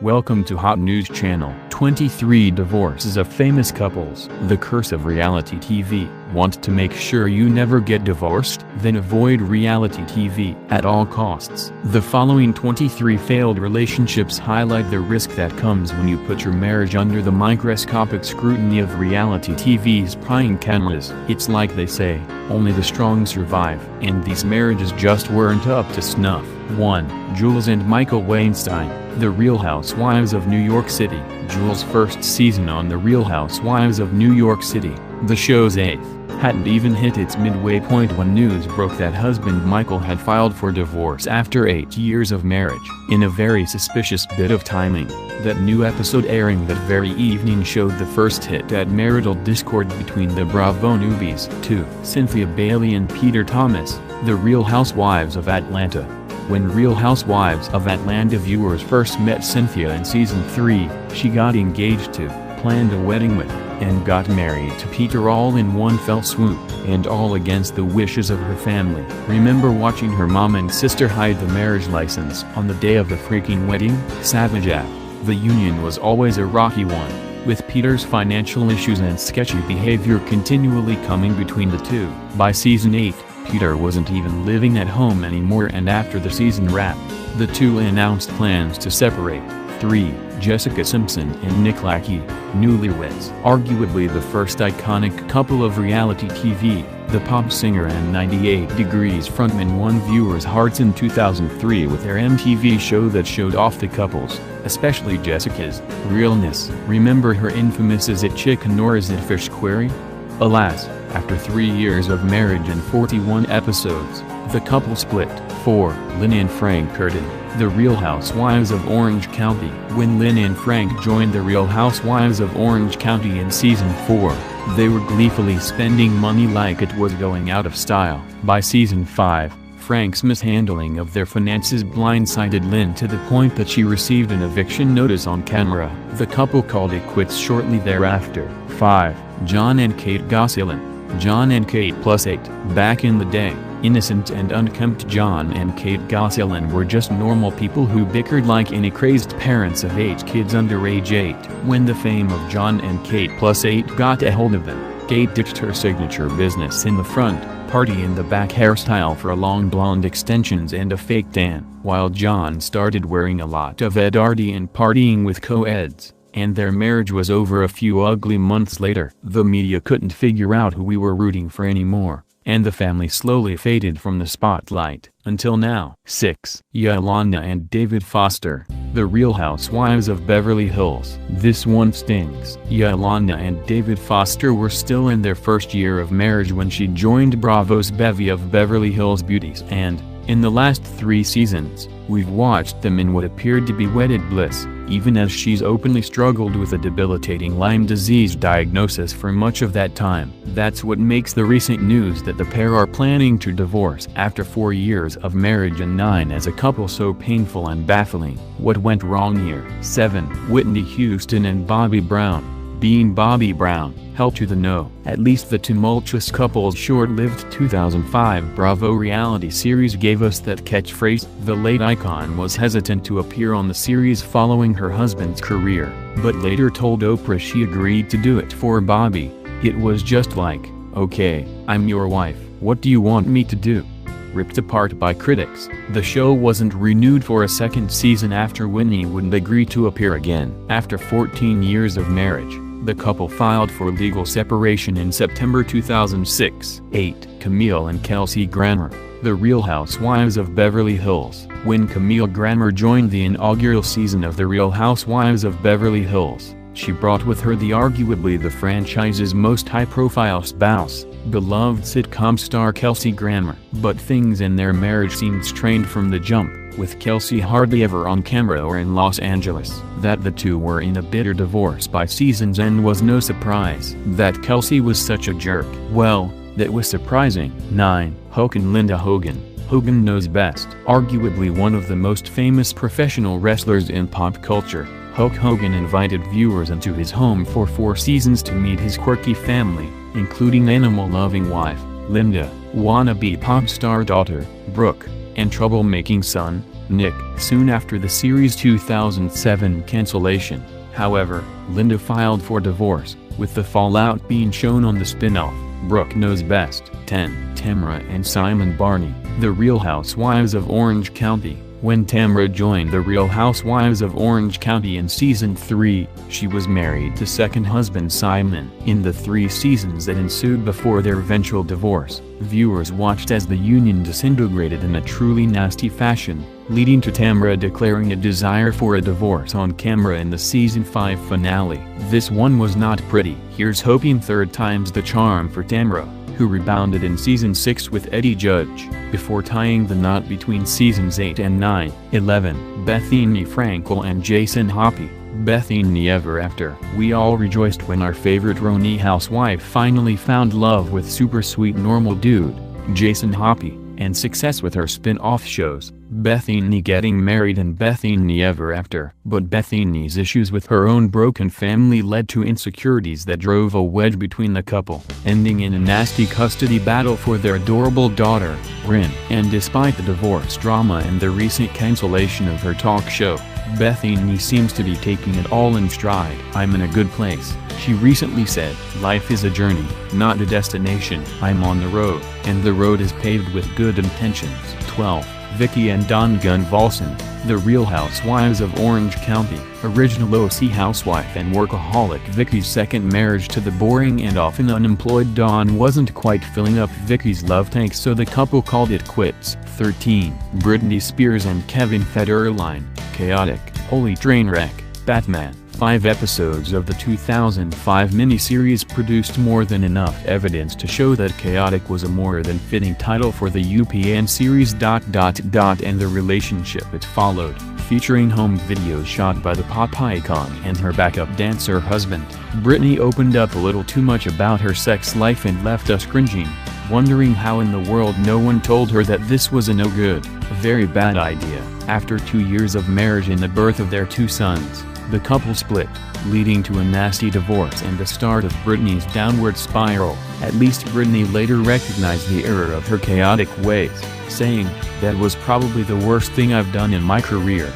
Welcome to Hot News Channel. 23 Divorces of Famous Couples. The Curse of Reality TV. Want to make sure you never get divorced? Then avoid reality TV at all costs. The following 23 failed relationships highlight the risk that comes when you put your marriage under the microscopic scrutiny of reality TV's prying cameras. It's like they say, only the strong survive. And these marriages just weren't up to snuff. 1. Jules and Michael Weinstein. The Real Housewives of New York City. Jules' first season on The Real Housewives of New York City, the show's eighth, hadn't even hit its midway point when news broke that husband Michael had filed for divorce after 8 years of marriage. In a very suspicious bit of timing, that new episode airing that very evening showed the first hit at marital discord between the Bravo newbies. 2. Cynthia Bailey and Peter Thomas. The Real Housewives of Atlanta. When Real Housewives of Atlanta viewers first met Cynthia in Season 3, she got engaged to, planned a wedding with, and got married to Peter all in one fell swoop, and all against the wishes of her family. Remember watching her mom and sister hide the marriage license on the day of the freaking wedding? Savage app. The union was always a rocky one, with Peter's financial issues and sketchy behavior continually coming between the two. By Season 8, Peter wasn't even living at home anymore, and after the season wrapped, the two announced plans to separate. 3. Jessica Simpson and Nick Lackey. Newlyweds. Arguably the first iconic couple of reality TV, the pop singer and 98 Degrees frontman won viewers' hearts in 2003 with their MTV show that showed off the couples, especially Jessica's, realness. Remember her infamous "Is it chicken or is it fish?" query? Alas, after 3 years of marriage and 41 episodes, the couple split. 4. Lynn and Frank Curtin. The Real Housewives of Orange County. When Lynn and Frank joined The Real Housewives of Orange County in Season 4, they were gleefully spending money like it was going out of style. By Season 5, Frank's mishandling of their finances blindsided Lynn to the point that she received an eviction notice on camera. The couple called it quits shortly thereafter. 5. John and Kate Gosselin. John and Kate +8. Back in the day, innocent and unkempt John and Kate Gosselin were just normal people who bickered like any crazed parents of 8 kids under age 8. When the fame of John and Kate +8 got a hold of them, Kate ditched her signature business in the front, party in the back hairstyle for long blonde extensions and a fake tan, while John started wearing a lot of Ed Hardy and partying with co-eds. And their marriage was over a few ugly months later. The media couldn't figure out who we were rooting for anymore, and the family slowly faded from the spotlight, until now. 6. Yolanda and David Foster. The Real Housewives of Beverly Hills. This one stings. Yolanda and David Foster were still in their first year of marriage when she joined Bravo's bevy of Beverly Hills beauties, and, in the last 3 seasons, we've watched them in what appeared to be wedded bliss, even as she's openly struggled with a debilitating Lyme disease diagnosis for much of that time. That's what makes the recent news that the pair are planning to divorce after 4 years of marriage and 9 as a couple so painful and baffling. What went wrong here? 7. Whitney Houston and Bobby Brown. Being Bobby Brown, held to the know. At least the tumultuous couple's short-lived 2005 Bravo reality series gave us that catchphrase. The late icon was hesitant to appear on the series following her husband's career, but later told Oprah she agreed to do it for Bobby. It was just like, "Okay, I'm your wife, what do you want me to do?" Ripped apart by critics, the show wasn't renewed for a second season after Whitney wouldn't agree to appear again. After 14 years of marriage, the couple filed for legal separation in September 2006. 8. Camille and Kelsey Grammer. The Real Housewives of Beverly Hills. When Camille Grammer joined the inaugural season of The Real Housewives of Beverly Hills, she brought with her the arguably the franchise's most high-profile spouse, beloved sitcom star Kelsey Grammer. But things in their marriage seemed strained from the jump, with Kelsey hardly ever on camera or in Los Angeles. That the two were in a bitter divorce by season's end was no surprise. That Kelsey was such a jerk, well, that was surprising. 9. Hulk and Linda Hogan. Hogan knows best. Arguably one of the most famous professional wrestlers in pop culture, Hulk Hogan invited viewers into his home for 4 seasons to meet his quirky family, including animal-loving wife, Linda, wannabe pop star daughter, Brooke, and troublemaking son, Nick, soon after the series' 2007 cancellation. However, Linda filed for divorce, with the fallout being shown on the spin-off, Brooke Knows Best. 10. Tamra and Simon Barney, The Real Housewives of Orange County. When Tamra joined The Real Housewives of Orange County in Season 3, she was married to second husband Simon. In the 3 seasons that ensued before their eventual divorce, viewers watched as the union disintegrated in a truly nasty fashion, leading to Tamra declaring a desire for a divorce on camera in the Season 5 finale. This one was not pretty. Here's hoping 3rd time's the charm for Tamra, who rebounded in Season 6 with Eddie Judge, before tying the knot between Seasons 8 and 9. 11. Bethany Frankel and Jason Hoppy, Bethany Ever After. We all rejoiced when our favorite Roni housewife finally found love with super sweet normal dude, Jason Hoppy, and success with her spin-off shows, Bethany Getting Married and Bethany Ever After. But Bethany's issues with her own broken family led to insecurities that drove a wedge between the couple, ending in a nasty custody battle for their adorable daughter, Rin. And despite the divorce drama and the recent cancellation of her talk show, Bethany seems to be taking it all in stride. "I'm in a good place," she recently said. "Life is a journey, not a destination. I'm on the road, and the road is paved with good intentions." 12. Vicki and Don Gunvalson, The Real Housewives of Orange County. Original OC housewife and workaholic Vicki's second marriage to the boring and often unemployed Don wasn't quite filling up Vicki's love tank, so the couple called it quits. 13. Britney Spears and Kevin Federline, Chaotic, Holy Trainwreck, Batman. 5 episodes of the 2005 miniseries produced more than enough evidence to show that Chaotic was a more than fitting title for the UPN series. And the relationship it followed, featuring home videos shot by the pop icon and her backup dancer husband. Britney opened up a little too much about her sex life and left us cringing, wondering how in the world no one told her that this was a no-good, very bad idea. After 2 years of marriage and the birth of their 2 sons, the couple split, leading to a nasty divorce and the start of Britney's downward spiral. At least Britney later recognized the error of her chaotic ways, saying, "That was probably the worst thing I've done in my career."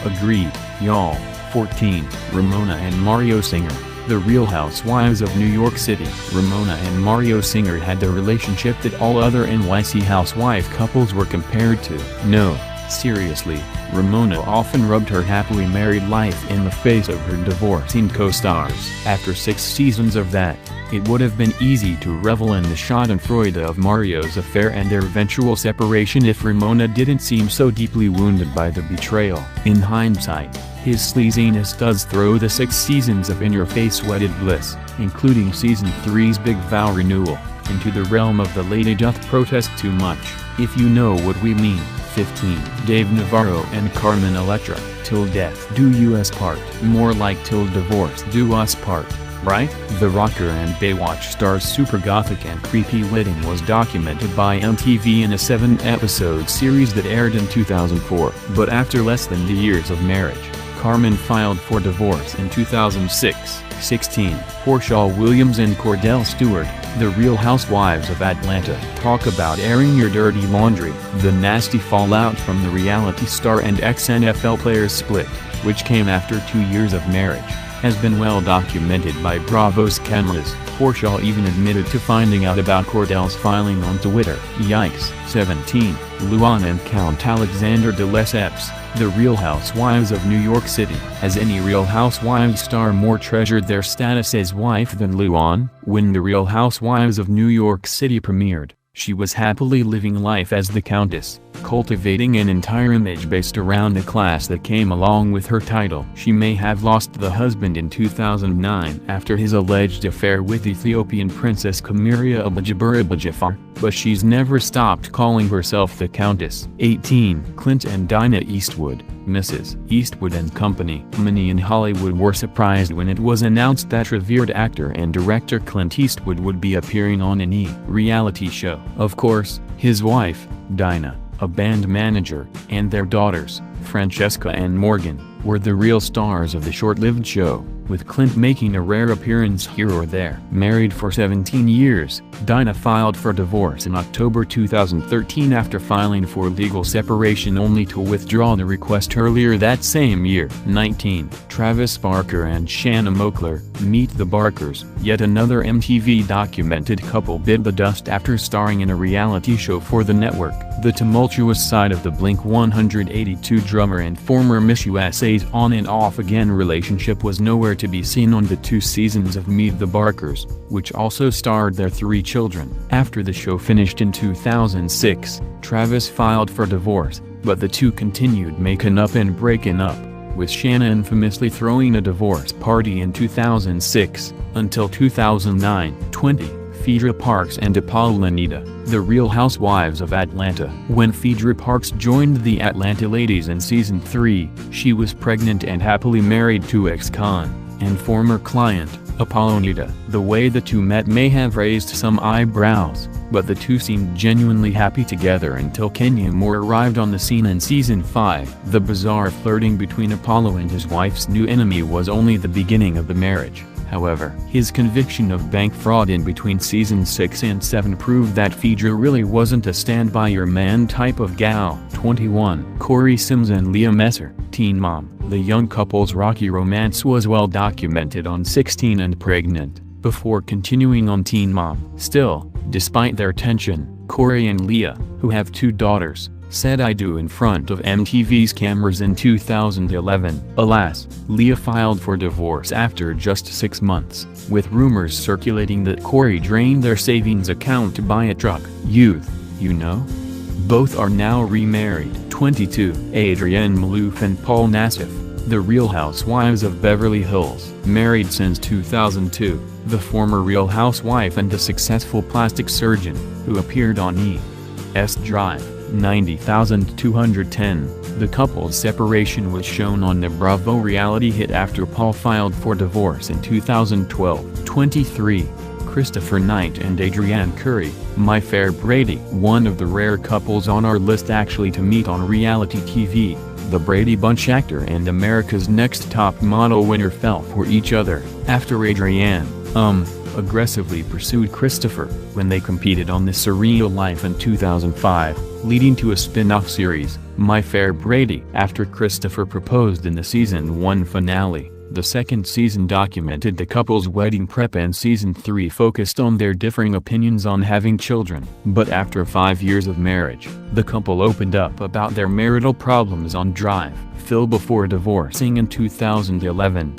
Agreed, y'all. 14. Ramona and Mario Singer, The Real Housewives of New York City. Ramona and Mario Singer had the relationship that all other NYC housewife couples were compared to. No, seriously, Ramona often rubbed her happily married life in the face of her divorcing co-stars. After 6 seasons of that, it would have been easy to revel in the schadenfreude of Mario's affair and their eventual separation if Ramona didn't seem so deeply wounded by the betrayal. In hindsight, his sleaziness does throw the 6 seasons of in-your-face wedded bliss, including Season 3's big vow renewal, into the realm of the lady doth protest too much, if you know what we mean. 15. Dave Navarro and Carmen Electra, Till Death Do Us Part. More like Till Divorce Do Us Part, right? The rocker and Baywatch star's super gothic and creepy wedding was documented by MTV in a 7-episode series that aired in 2004. But after less than 2 years of marriage, Carmen filed for divorce in 2006. 16. Portia Williams and Cordell Stewart, The Real Housewives of Atlanta. Talk about airing your dirty laundry. The nasty fallout from the reality star and ex-NFL player's split, which came after 2 years of marriage, has been well documented by Bravo's cameras. Portia even admitted to finding out about Cordell's filing on Twitter. Yikes. 17. Luann and Count Alexander de Lesseps, The Real Housewives of New York City. Has any Real Housewives star more treasured their status as wife than Luann? When The Real Housewives of New York City premiered, she was happily living life as the Countess, cultivating an entire image based around the class that came along with her title. She may have lost the husband in 2009 after his alleged affair with Ethiopian Princess Kamiria Abdul-Jabbar, but she's never stopped calling herself the Countess. 18. Clint and Dinah Eastwood, Mrs. Eastwood and Company. Many in Hollywood were surprised when it was announced that revered actor and director Clint Eastwood would be appearing on an reality show. Of course, his wife, Dinah, a band manager, and their daughters, Francesca and Morgan, were the real stars of the short-lived show. with Clint making a rare appearance here or there. Married for 17 years, Dinah filed for divorce in October 2013 after filing for legal separation only to withdraw the request earlier that same year. 19. Travis Barker and Shanna Moakler, Meet the Barkers. Yet another MTV documented couple bit the dust after starring in a reality show for the network. The tumultuous side of the Blink-182 drummer and former Miss USA's on and off again relationship was nowhere to be seen on the 2 seasons of Meet the Barkers, which also starred their 3 children. After the show finished in 2006, Travis filed for divorce, but the two continued making up and breaking up, with Shanna infamously throwing a divorce party in 2006, until 2009. 20. Phaedra Parks and Apollonia, The Real Housewives of Atlanta. When Phaedra Parks joined the Atlanta Ladies in Season 3, she was pregnant and happily married to ex-con and former client, Apollonia. The way the two met may have raised some eyebrows, but the two seemed genuinely happy together until Kenya Moore arrived on the scene in Season 5. The bizarre flirting between Apollo and his wife's new enemy was only the beginning of the marriage. However, his conviction of bank fraud in between Seasons 6 and 7 proved that Phaedra really wasn't a stand-by-your-man type of gal. 21. Corey Sims and Leah Messer, Teen Mom. The young couple's rocky romance was well documented on 16 and Pregnant, before continuing on Teen Mom. Still, despite their tension, Corey and Leah, who have 2 daughters, said "I do" in front of MTV's cameras in 2011. Alas, Leah filed for divorce after just 6 months, with rumors circulating that Corey drained their savings account to buy a truck. Youth, you know? Both are now remarried. 22. Adrienne Maloof and Paul Nassif, The Real Housewives of Beverly Hills. Married since 2002, the former Real Housewife and a successful plastic surgeon, who appeared on E!'s Drive 90,210. The couple's separation was shown on the Bravo reality hit after Paul filed for divorce in 2012. 23. Christopher Knight and Adrienne Curry, My Fair Brady. One of the rare couples on our list actually to meet on reality TV, the Brady Bunch actor and America's Next Top Model winner fell for each other after Adrienne, aggressively pursued Christopher when they competed on The Surreal Life in 2005, leading to a spin-off series, My Fair Brady. After Christopher proposed in the Season 1 finale, the second season documented the couple's wedding prep and Season 3 focused on their differing opinions on having children. But after 5 years of marriage, the couple opened up about their marital problems on Drive, Phil, before divorcing in 2011.